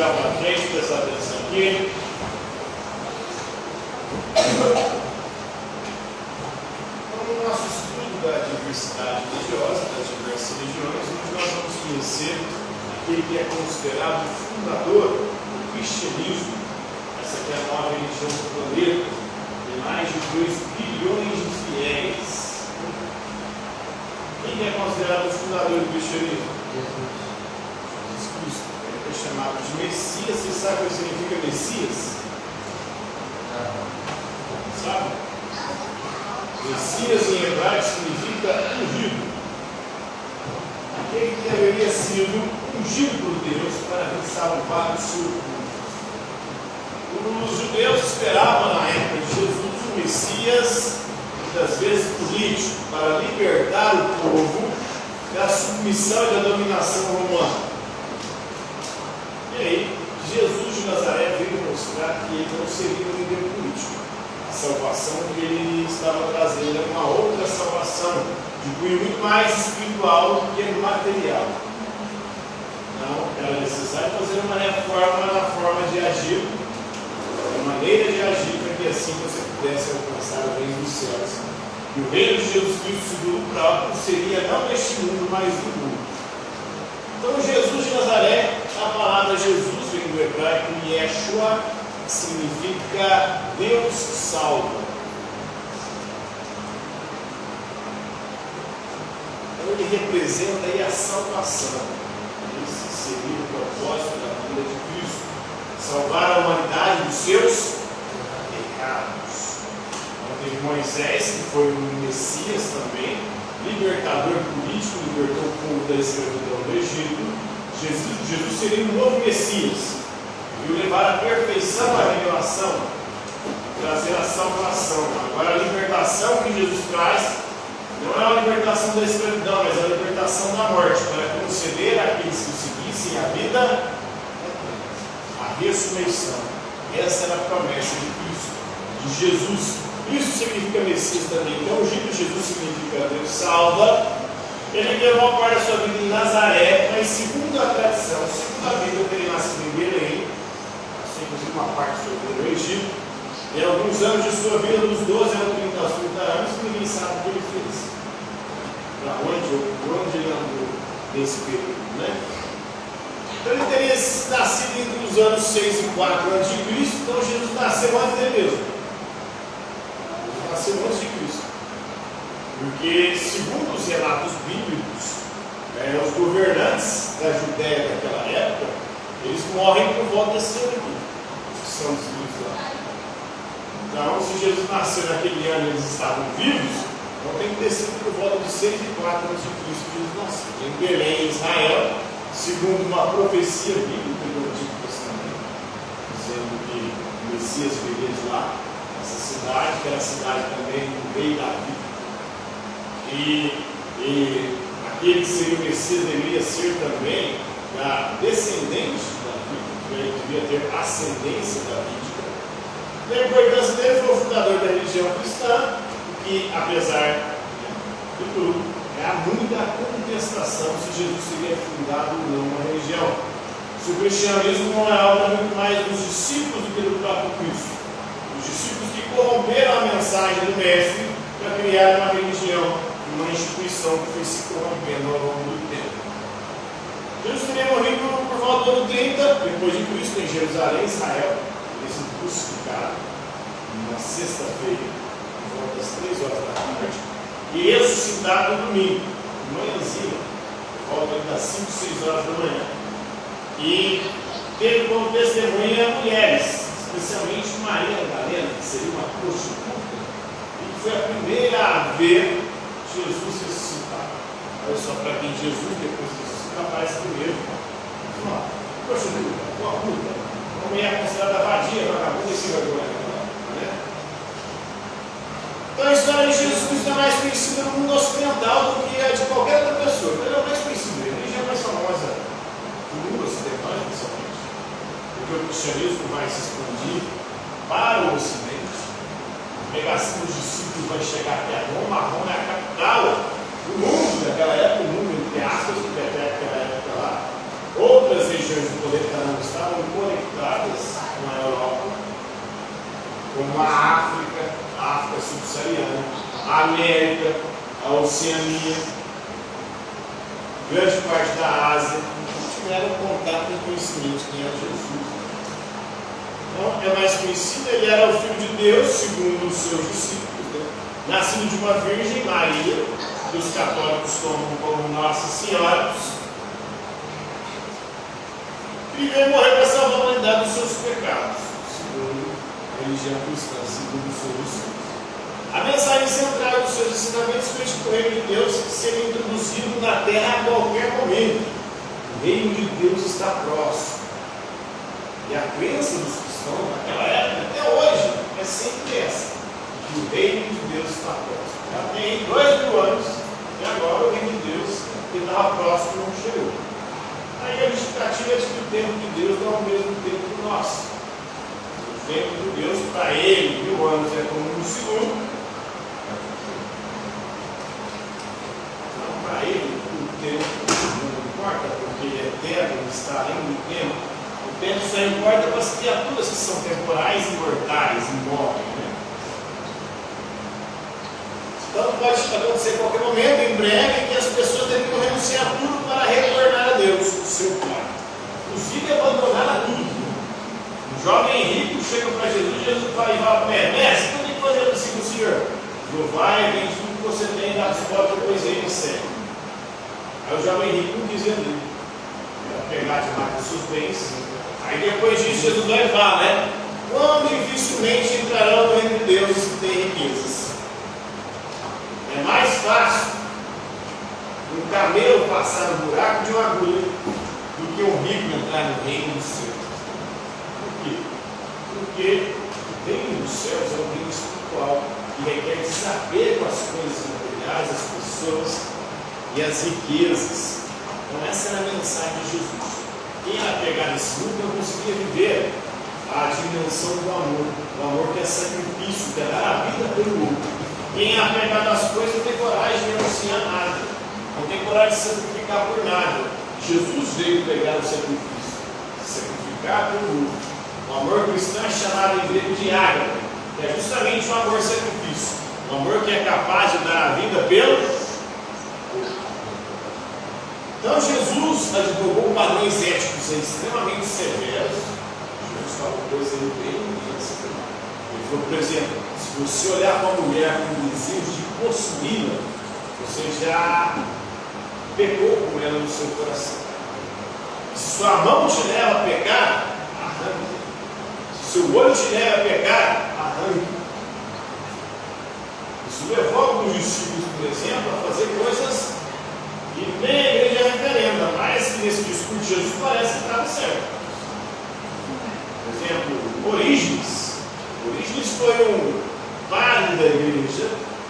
virar para frente, prestar atenção aqui. Então, no nosso estudo da diversidade religiosa, das diversas religiões, hoje nós vamos conhecer aquele que é considerado o fundador do cristianismo. Essa aqui é a nova religião do planeta, tem mais de 2 bilhões de fiéis. Quem é considerado o fundador do cristianismo? Jesus Cristo. Ele é chamado de Messias. Você sabe o que significa Messias? Sabe? Messias em hebraico significa ungido. Aquele que deveria ser ungido por Deus para salvar o seu povo. Os judeus esperavam na época de Jesus o Messias, muitas vezes político, para libertar o povo da submissão e da dominação romana. E aí, Jesus de Nazaré veio mostrar que ele não seria um líder político. A salvação que ele estava trazendo era uma outra salvação, de cunho muito mais espiritual do que material. Não, era necessário fazer uma reforma na forma de agir, uma maneira de agir, para que assim você pudesse alcançar o reino dos céus. E o reino de Jesus Cristo, segundo o próprio, seria não neste mundo, mas no mundo. Então, Jesus de Nazaré, a palavra Jesus vem do hebraico Yeshua, que significa Deus salva. Então, ele representa aí a salvação. Esse seria o propósito da vida de Cristo: salvar a humanidade dos seus pecados. Teve Moisés, que foi um Messias também, libertador político, libertou o povo da escravidão do Egito. Jesus seria um novo Messias, e levar a perfeição à revelação, trazer a salvação. Agora, a libertação que Jesus traz não é a libertação da escravidão, mas a libertação da morte, para conceder àqueles que seguissem a vida, a ressurreição. Essa era a promessa de Cristo, de Jesus. Isso significa Messias também. Então, o ungido Jesus significa Deus salva. Ele viveu uma parte da sua vida em Nazaré, mas segundo a tradição, segundo a Bíblia, ele nasceu em Belém, assim, inclusive uma parte da sua vida no Egito. Em alguns anos de sua vida, dos 12 aos 30 anos, ninguém sabe o que ele fez. Para onde ele andou nesse período, né? Então, ele teria nascido entre os anos 6 e 4 a.C., então Jesus nasceu antes dele mesmo. Nasceu antes de Cristo, porque segundo os relatos bíblicos, os governantes da Judéia daquela época, eles morrem por volta desse ano aqui, os que são descritos lá. Então, se Jesus nasceu naquele ano e eles estavam vivos, então tem que ter sido por volta de 6 e 4 anos de Cristo que Jesus nasceu. Em Belém, Israel, segundo uma profecia bíblica do Antigo Testamento, dizendo que o Messias viria de lá, essa cidade, que era a cidade também do rei Davi. E aquele que seria o Messias deveria ser também da descendente de Davi, ele devia ter ascendência davídica. E a importância dele foi o fundador da religião cristã, que, apesar de tudo, há muita contestação se Jesus seria fundado ou não uma religião. Se o cristianismo não é algo muito mais dos discípulos do que do próprio Cristo. Os discípulos que corromperam a mensagem do Mestre para criar uma religião, uma instituição que foi se corrompendo ao longo do tempo. Jesus teria morrido por volta do ano 30, depois de Cristo, em Jerusalém, Israel. Ele sido crucificado numa sexta-feira, por volta das 3 horas da tarde, e ressuscitado no domingo, de manhãzinha, por volta das 5, 6 horas da manhã. E teve como testemunha mulheres, especialmente Maria Magdalena, que seria uma prostituta, e que foi a primeira a ver Jesus ressuscitar. Olha só, para quem Jesus depois de ressuscitar aparece primeiro. Uma prostituta, uma puta, uma mulher considerada vadia, vagabunda e sem vergonha. Né? Então a história de Jesus Cristo é mais conhecida no mundo ocidental do que a de qualquer outra pessoa. Ele é mais conhecido, a religião mais famosa do mundo ocidental, especialmente. Porque o cristianismo vai se expandir para o Ocidente. A pregação dos discípulos vai chegar até Roma. Roma é a capital do mundo daquela época, o mundo entre aspas, porque até aquela época lá, outras regiões do poder que não estavam como a África subsaariana, a América, a Oceania, grande parte da Ásia, não tiveram contato e conhecimento de quem era Jesus. Então, é mais conhecido, ele era o Filho de Deus, segundo os seus discípulos, né? Nascido de uma Virgem Maria, que os católicos tomam como Nossa Senhora, e veio morrer para salvar a humanidade dos seus pecados, segundo a religião cristã, segundo os seus discípulos. A mensagem central dos seus ensinamentos foi de que o reino de Deus seria introduzido na terra a qualquer momento. O reino de Deus está próximo. E a crença dos cristãos naquela época, até hoje, é sempre essa, que o reino de Deus está próximo. Já tem 2000 anos, e agora o reino de Deus, que estava próximo, não chegou. Aí a justificativa é de que o tempo de Deus não é o mesmo tempo que o nosso. O tempo de Deus, para ele, 1000 anos é como um segundo. Então, para ele, o tempo não importa, porque ele é eterno, ele está além do tempo. O tempo só importa para as criaturas que são temporais e mortais, imóveis. Né? Então pode acontecer a qualquer momento, em breve, que as pessoas deveriam renunciar a tudo para retornar a Deus, o seu Pai. Inclusive abandonar a tudo. Um jovem rico chega para Jesus e Jesus vai falar para ele: mestre, o que eu fazer assim com o Senhor? Vai, vende tudo que você tem, dá as fotos, depois ele segue. Aí o jovem rico não quis vender. Vai pegar demais os seus bens. Aí depois disso Jesus vai falar, né? Quão dificilmente entrarão no reino de Deus os que têm riquezas. É mais fácil um camelo passar no buraco de uma agulha do que um rico entrar no reino dos céus. Por quê? Porque o reino dos céus é um reino espiritual que requer desapego às coisas materiais, às pessoas e às riquezas. Então essa era a mensagem de Jesus. Quem era pegar nesse mundo não conseguia viver a dimensão do amor. O amor que é sacrifício, que é dar a vida pelo outro. Quem é apegado às coisas não tem coragem de anunciar nada, não tem coragem de sacrificar por nada. Jesus veio pegar o sacrifício, sacrificar pelo outro. O amor cristão é chamado em grego de ágape, que é justamente o amor sacrifício, o amor que é capaz de dar a vida pelo outro. Então Jesus advogou padrões éticos extremamente severos. Jesus falou coisa bem intensa. Ele falou, por exemplo, se você olhar para uma mulher com desejo de possuí-la, você já pecou com ela no seu coração. Se sua mão te leva a pecar, arranque. Se seu olho te leva a pecar, arranque. Isso levou alguns discípulos, por exemplo, a fazer coisas que nem a igreja referenda, mas que nesse discurso de Jesus parece que estava certo. Por exemplo, Orígenes foi um padre da igreja,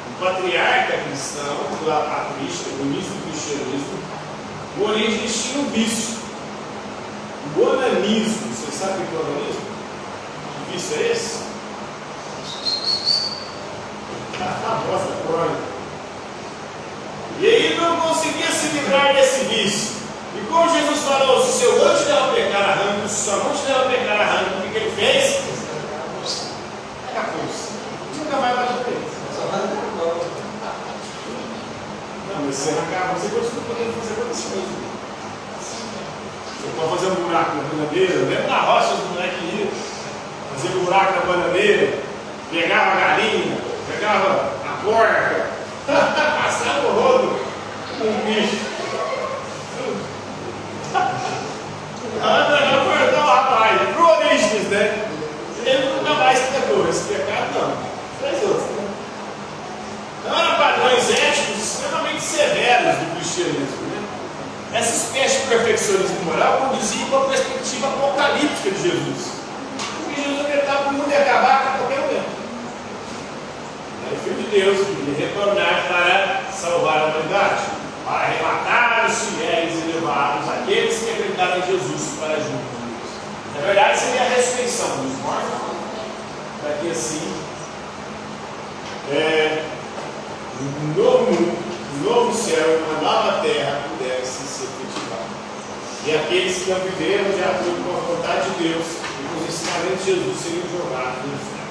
um patriarca cristão, patrícia, do início do cristianismo. O Orígenes tinha um vício, o onanismo. Você sabe o que é o onanismo? Que vício é esse? A famosa crônica. E ele não conseguia se livrar desse vício. E como Jesus falou, se seu olho te leva a pecar, arranca, se sua mão te leva a pecar, arranca, o que ele fez? Pega a força. Nunca vai bater o peito. Não, mas se arrancar, você continua podendo fazer outras coisas. Você pode fazer um buraco na bananeira. Lembra da rocha os moleques iam fazer um buraco na bananeira, pegava a galinha, pegava a porca, passava o rodo com um bicho. Não, rapaz, pro Orígenes, né? Ele nunca mais pecou. Esse pecado não. Faz outro, né? Então eram padrões éticos extremamente severos do cristianismo, né? Essa espécie de perfeccionismo moral conduzia com a perspectiva apocalíptica de Jesus. Porque Jesus acreditava que o mundo ia acabar a qualquer momento. Era o Filho de Deus que ia retornar para salvar a humanidade, para arrebatar os fiéis e levar aqueles que acreditaram em Jesus para junto de Deus. Na verdade, seria a ressurreição dos mortos, para que assim um novo céu e uma nova terra pudessem se efetivar. E aqueles que não viveram de acordo com a vontade de Deus e com os ensinamentos de Jesus seriam jogados no inferno.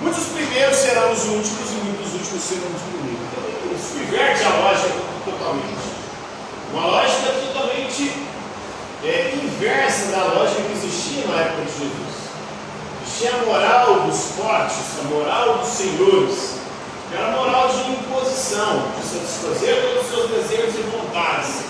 Muitos primeiros serão os últimos e muitos últimos serão os primeiros. Então, isso inverte a lógica totalmente. Uma lógica totalmente inversa da lógica que existia na época de Jesus. Existia a moral dos fortes, a moral dos senhores. Era a moral de imposição, de satisfazer todos os seus desejos e vontades.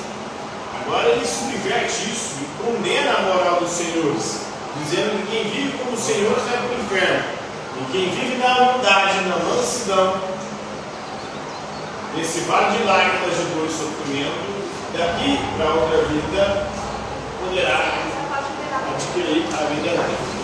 Agora ele subverte isso e condena a moral dos senhores, dizendo que quem vive como senhores vai para o inferno. E quem vive na humildade, na mansidão, nesse vale de lágrimas, de dor e sofrimento, daqui para outra vida, poderá adquirir a vida eterna.